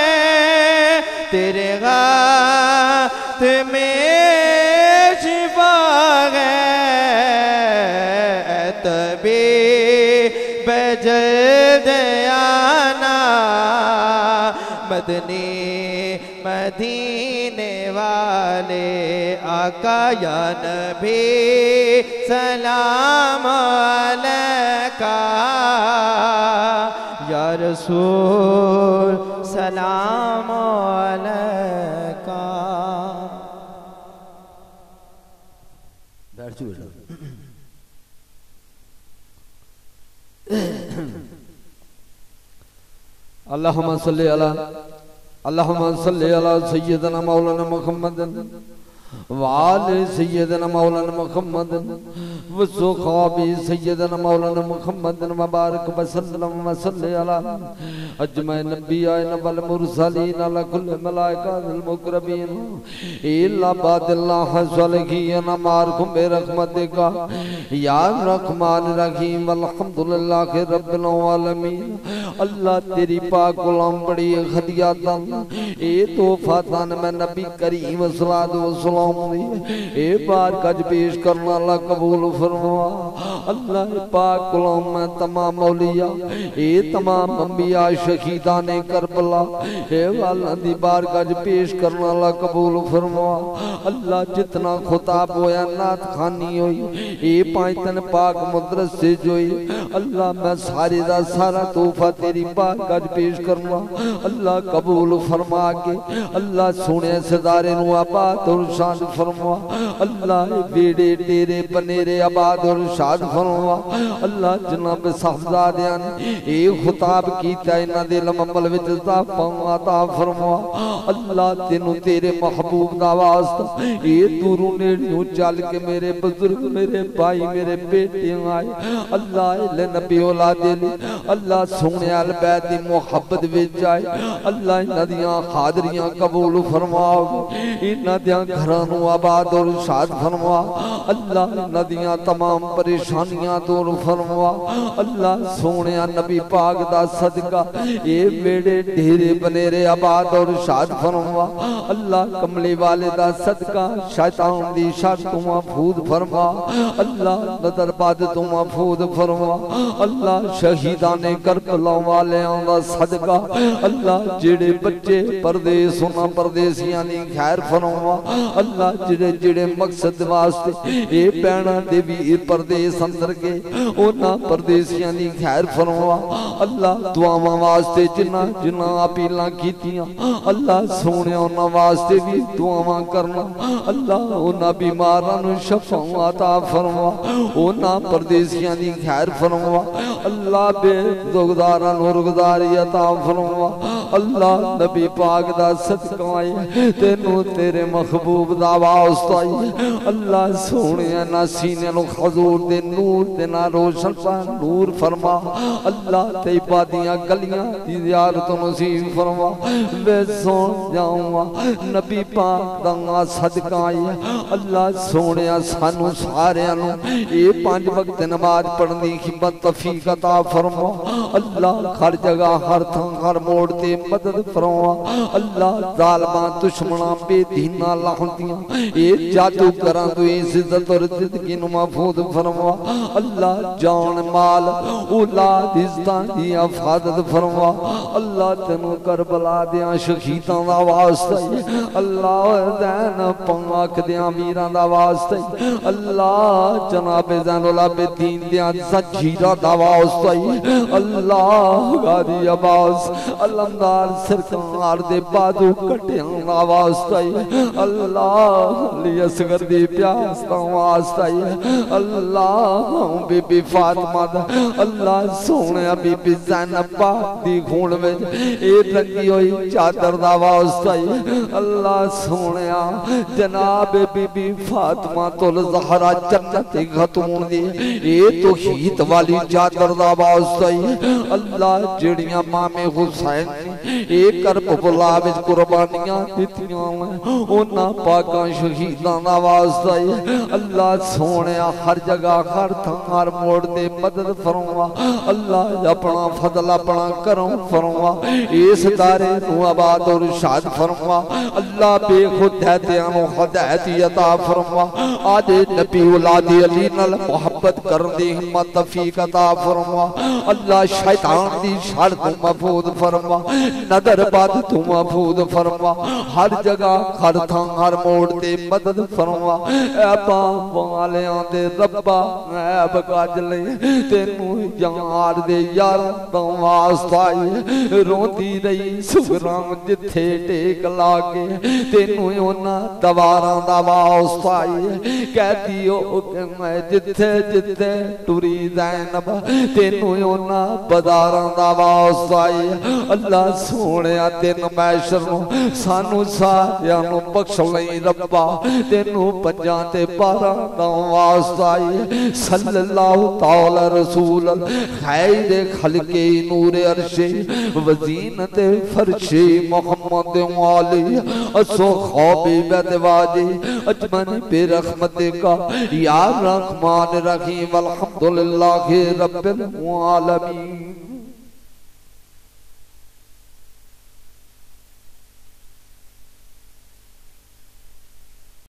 तेरे हाथ में शिफा है, तभी बजद आना मदनी मदीने वाले, आका या नबी सलाम अलैका या रसूल सलाम अलैका। बैठ जाओ बेटा। अल्लाहुम्मा सल्ली अला सय्यदना मौलाना मुहम्मद व आले सय्यदना मौलाना मुहम्मद व सुहाबी सय्यदना मौलाना मुहम्मद व बारक व सल्लम व सल्ली अला अजमईन नबिय्यीन वल मुरसलीन अला कुल्ल मलाइकातिल मुकरबीन इल्ला बादिल्लाह सलहीन मारकुम बिरहमतिका या रहमान रहीम वल्हम्दुलिल्लाहि रब्बिल आलमीन। अल्लाह तेरी पाक गुलाम बड़ी खदियातन ए तोहफा तन मैं नबी करीम सल्लल्लाहु अलैहि वसल्लम ए बार कज पेश करना अल्लाह कबूल फरमा। अल्लाह पाक गुलाम मैं तमाम औलिया ए तमाम अंबिया शहीदान करबला ए वाला दी बार कज पेश करना अल्लाह कबूल फरमा। अल्लाह जितना खुताब होया नात खानी होई ए पांच तन पाक मुदरस से जोई, अल्लाह मैं सारे दा सारा तोहफा तेरी बार कज पेश करना अल्लाह कबूल फरमा के अल्लाह सोने सदारे नु आबाद और शाद फरमा। अल्लाह बेड़े तेरे बनेरे आबाद और शाद फरमा। अल्लाह जनाब साहबजादियां ने ए खुताब कीता इन्हां दे अमल विच अता फरमा। अल्लाह तेनू तेरे महबूब दा वास्ता ए दूरों नेड़ों चल के मेरे बुजुर्ग मेरे भाई मेरे बेटे आए, अल्लाह दे नबी औलाद अली अल्लाह सोने अल बैत दी मुहब्बत विच आए अल्लाह इन्हां दियां हाज़रियां कबूल फरमाओ इन्हां दियां घरां नूं आबाद और शाद फरमा अल्लाह इन्हां दियां तमाम परेशानियां दूर फरमा अल्लाह सोने नबी पाक दा सदका ये वेड़े ढेरे बनेरे आबाद और शाद फरमा अल्लाह कमली वाले दा सदका शैतान दी शर तू महफूज फरमा अल्लाह नदरबाद तू महफूज फरमा अल्लाह शहीदाने करबला वाले दा सदका अल्लाह जेड़े बच्चे परदेस उन्हां परदेसियां दी खैर फरमा अल्लाह जेड़े जेड़े मकसद वास्ते ये पैणा दे भी परदेस अंदर के उन्हां परदेसियां दी खैर फरमा अल्लाह दुआवां वास्ते जिन्ना जिन्ना अपीलां कीतियां अल्लाह सोने उन्हां वास्ते भी दुआवां करना अल्लाह उन्हां बीमारां नूं शफाअत अता फरमा उन्हां परदेसियां दी खैर फरमा अल्लाह बेरुज़गारां नूं रुज़गारी अता फरमा अल्लाह नबी पाक दा सदका आए तेनू तेरे महबूब दा वास्ता आए अल्लाह सोने ना सीने नूं हजूर दे नूर दे ना रोशन नूर फरमा अल्लाह तैयबा दियां गलियां दी ज़ियारत नसीब फरमा वे सोन जाऊं नबी पाक दा सदका आए अल्लाह सोने सानू सारियां नूं ये 5 वक्त नमाज पढ़ने की हिम्मत तौफीक अता फरमा अल्लाह हर जगह हर थां हर मोड़ ते मदद फरमा अल्लाह जालिमां दुश्मनां बेदीनां लाहनतियां ये जादूगरां तू इज्जत और जिंदगी नूं महफूज फरमा अल्लाह जान माल औलाद इज्जतां दी हिफाजत फरमा अल्लाह तेनू करबला दे शहीदां दा वास्ता अल्लाह दैन पाक दे अमीरां दा वास्ता अल्लाह जनाब ज़ैनुल आबिदीन दियां ज़ंजीरां दा वास्ता अल्लाह गादी अब्बास अलमदार सरकार दे बाजू कटियां दा वास्ता अल्लाह अली असगर दी प्यास दा वास्ता अल्लाह बीबी फातिमा दा अल्लाह सोने बीबी ज़ैनब पाक दी खून विच ए रंगी होई चादर दा वास्ता अल्लाह सोने जनाब बीबी फातिमा तुल ज़हरा जन्नत खतून दी ये तौहीद वाली चादर दा वास्ता अल्लाह जेड़ियां मामे हुसैन ये करबला विच कुर्बानियां दित्तियां उन्हां पाकां शहीदां दा वास्ता अल्लाह सोने हर जगह हर थां हर मोड़ ते मदद फरमा अल्लाह अपना फजल अपना करम फरमा इस दारे नूं आबाद और शाद फरमा अल्लाह बेखुदियां नूं हिदायत अता फरमा आज नबी औलाद अली नाल मोहब्बत करन दी हिम्मत तौफीक अता फरमा अल्लाह शैतान दी शर तू महफूज फरमा नदर बद तू महफूज फरमा हर जगह हर थां हर मोड़ ते मदद फरमा ऐबा वालियां दे रब्बा ऐब कज ले तेनू यार दे यार दा वास्ता रोंदी रही सुगरां जिथे टेक लाके तेनू उन्हां दवारां दा वास्ता कहती हो मैं जिथे जिथे टुरी ज़ैनब तेनू उन्हां बाज़ारां दा वास्ता अल्लाह सोने तेन मैशर नूं सानू सारियां नूं बख्श लई रब्बा तेनू 5 ते 12 दा वास्ता सल्लल्लाहु तआला रसूल खैर खलके नूर अर्शे वजीनत फरशे मोहम्मद वाली असो खौबे बदवाजे अजमन बेरहमत का या रहमान रहीम अल्हम्दुलिल्लाहि रब्बिल आलमीन।